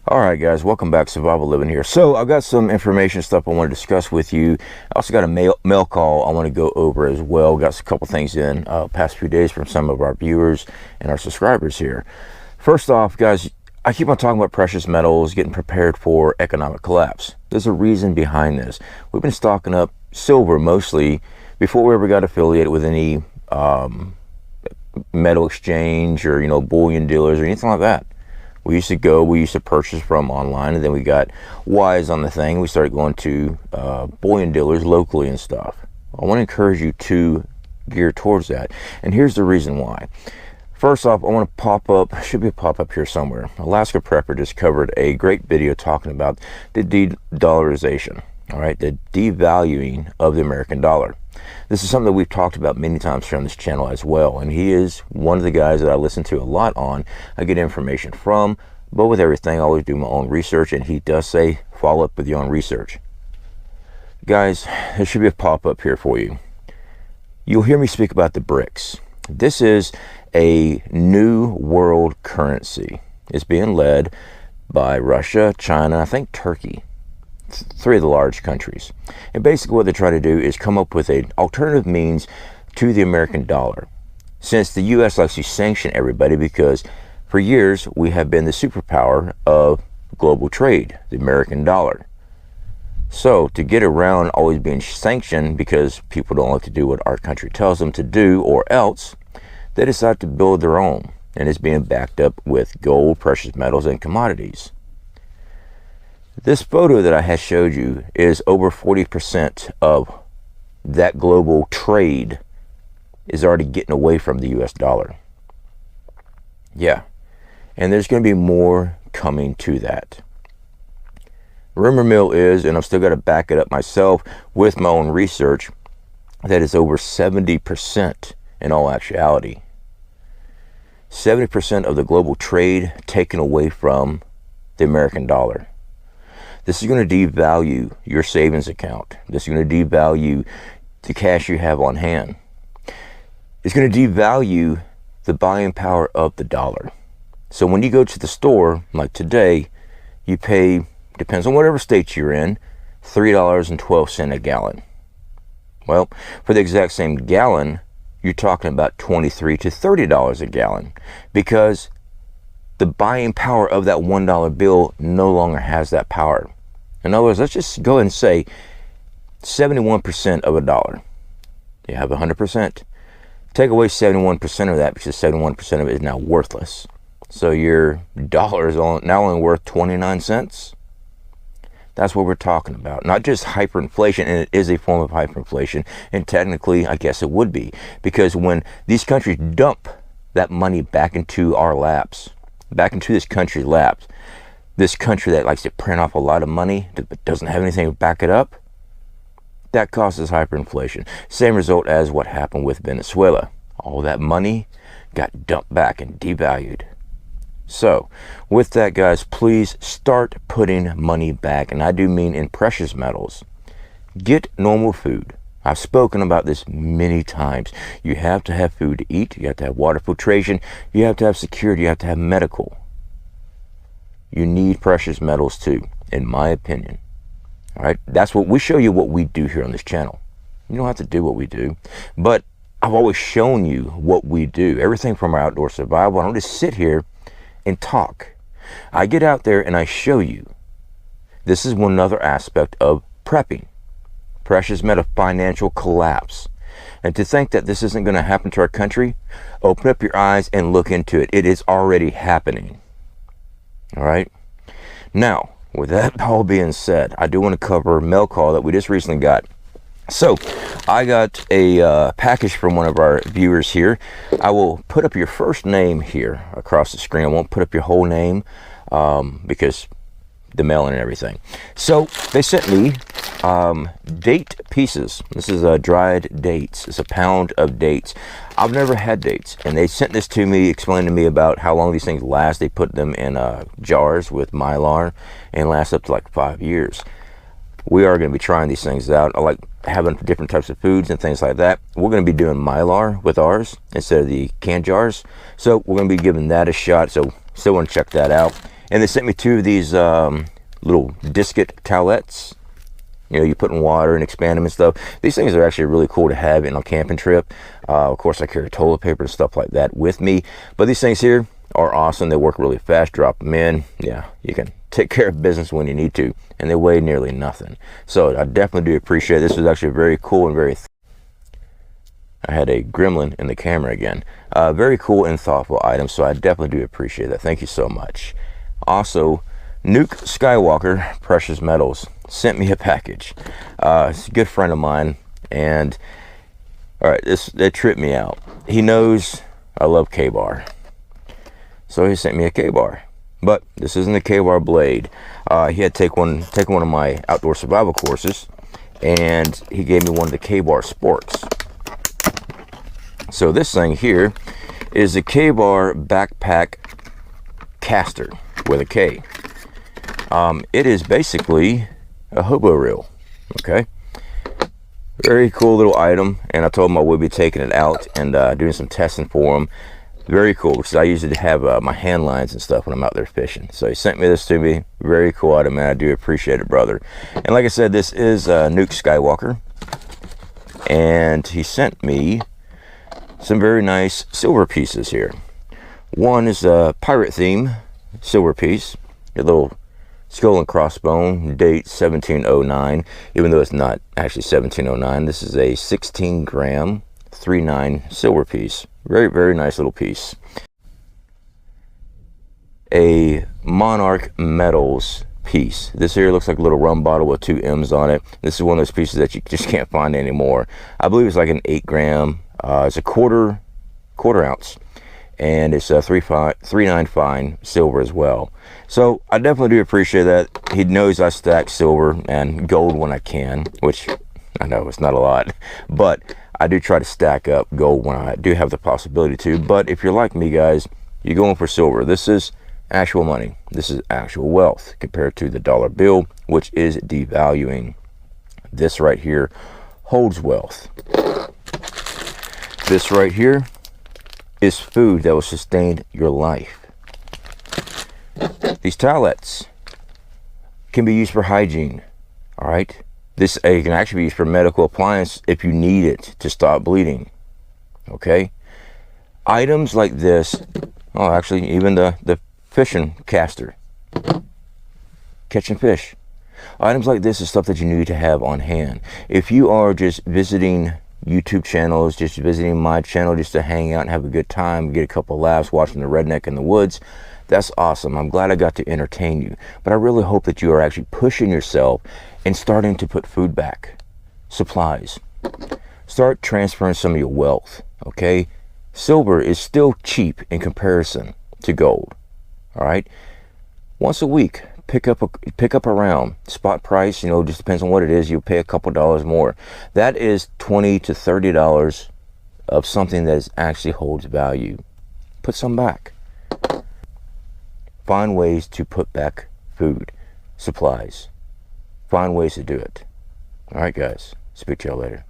Alright guys, welcome back. Survival Living here. So I've got some information stuff I want to discuss with you. I also got a mail call I want to go over as well. Got a couple things in past few days from some of our viewers and our subscribers here. First off, guys, I keep on talking about precious metals, getting prepared for economic collapse. There's a reason behind this. We've been stocking up silver mostly before we ever got affiliated with any metal exchange or bullion dealers or anything like that. We used to purchase from online, and then we got wise on the thing. We started going to bullion dealers locally and stuff. I want to encourage you to gear towards that. And here's the reason why. First off, I want to pop up, should be a pop-up here somewhere. Alaska Prepper just covered a great video talking about the de-dollarization, all right, the devaluing of the American dollar. This is something that we've talked about many times here on this channel as well, and he is one of the guys that I listen to a lot on. I get information from, but with everything I always do my own research, and he does say follow up with your own research. Guys, there should be a pop-up here for you. You'll hear me speak about the BRICS. This is a new world currency. It's being led by Russia, China, I think Turkey. Three of the large countries. And basically what they're trying to do is come up with an alternative means to the American dollar. Since the US likes to sanction everybody because for years we have been the superpower of global trade, the American dollar. So to get around always being sanctioned because people don't like to do what our country tells them to do or else, they decide to build their own, and it's being backed up with gold, precious metals, and commodities. This photo that I have showed you is over 40% of that global trade is already getting away from the US dollar. Yeah, and there's going to be more coming to that. Rumor mill is, and I've still got to back it up myself with my own research, that is over 70% in all actuality. 70% of the global trade taken away from the American dollar. This is going to devalue your savings account. This is going to devalue the cash you have on hand. It's going to devalue the buying power of the dollar. So when you go to the store, like today, you pay, depends on whatever state you're in, $3.12 a gallon. Well, for the exact same gallon, you're talking about $23 to $30 a gallon because the buying power of that $1 bill no longer has that power. In other words, let's just go ahead and say 71% of a dollar. You have 100%. Take away 71% of that because 71% of it is now worthless. So your dollar is now only worth 29 cents. That's what we're talking about. Not just hyperinflation, and it is a form of hyperinflation. And technically, I guess it would be. Because when these countries dump that money back into our laps, back into this country's laps, this country that likes to print off a lot of money but doesn't have anything to back it up, that causes hyperinflation. Same result as what happened with Venezuela. All that money got dumped back and devalued. So with that, guys, please start putting money back, and I do mean in precious metals. Get normal food. I've spoken about this many times. You have to have food to eat. You have to have water filtration. You have to have security. You have to have medical. You need precious metals too, in my opinion. All right, that's what we show you, what we do here on this channel. You don't have to do what we do, but I've always shown you what we do. Everything from our outdoor survival. I don't just sit here and talk. I get out there and I show you. This is one other aspect of prepping. Precious metal financial collapse. And to think that this isn't going to happen to our country, open up your eyes and look into it. It is already happening. All right. Now, with that all being said, I do want to cover a mail call that we just recently got. So, I got a package from one of our viewers here. I will put up your first name here across the screen. I won't put up your whole name because the mailing and everything. So, they sent me date pieces. This is dried dates. It's a pound of dates. I've never had dates, and they sent this to me, explaining to me about how long these things last. They put them in jars with Mylar and last up to like 5 years. We are going to be trying these things out. I like having different types of foods and things like that. We're going to be doing Mylar with ours instead of the canned jars. So we're going to be giving that a shot. So still want to check that out. And they sent me 2 of these little discus towelettes. You know, you put in water and expand them and stuff. These things are actually really cool to have in a camping trip. Of course, I carry toilet paper and stuff like that with me. But these things here are awesome. They work really fast. Drop them in. Yeah, you can take care of business when you need to. And they weigh nearly nothing. So I definitely do appreciate it. This is actually very cool and very... I had a gremlin in the camera again. Very cool and thoughtful item. So I definitely do appreciate that. Thank you so much. Also, Nuke Skywalker Precious Metals sent me a package. It's a good friend of mine, and all right, that tripped me out. He knows I love K-bar, so he sent me a K-bar. But this isn't a K-bar blade. He had taken one of my outdoor survival courses, and he gave me one of the K-bar Sports. So this thing here is a K-bar backpack caster with a K. It is basically a hobo reel. Okay, very cool little item, and I told him I would be taking it out and doing some testing for him. Very cool, because I usually have my hand lines and stuff when I'm out there fishing. So he sent me this to me. Very cool item, and I do appreciate it, brother. And like I said, this is Nuke Skywalker, and he sent me some very nice silver pieces here. One is a pirate theme silver piece, a little skull and crossbone, date 1709, even though it's not actually 1709. This is a 16 gram 3/9 silver piece. Very, very nice little piece. A Monarch Metals piece. This here looks like a little rum bottle with 2 M's on it. This is one of those pieces that you just can't find anymore. I believe it's like an 8 gram. It's a quarter ounce, and it's a 3/9 fine silver as well. So I definitely do appreciate that. He knows I stack silver and gold when I can, which I know it's not a lot, but I do try to stack up gold when I do have the possibility to. But if you're like me, guys, you're going for silver. This is actual money. This is actual wealth compared to the dollar bill, which is devaluing. This right here holds wealth. This right here is food that will sustain your life. These towelettes can be used for hygiene. All right, this can actually be used for medical appliance if you need it to stop bleeding. Okay, items like this, oh, actually even the fishing caster, catching fish. Items like this is stuff that you need to have on hand. If you are just visiting YouTube channels, just visiting my channel just to hang out and have a good time, get a couple laughs watching the redneck in the woods, that's awesome. I'm glad I got to entertain you, but I really hope that you are actually pushing yourself and starting to put food back, supplies. Start transferring some of your wealth. Okay, silver is still cheap in comparison to gold. All right, once a week, pick up around spot price. You know, just depends on what it is. You'll pay a couple dollars more. That is $20 to $30 of something that actually holds value. Put some back. Find ways to put back food, supplies. Find ways to do it. All right, guys. Speak to y'all later.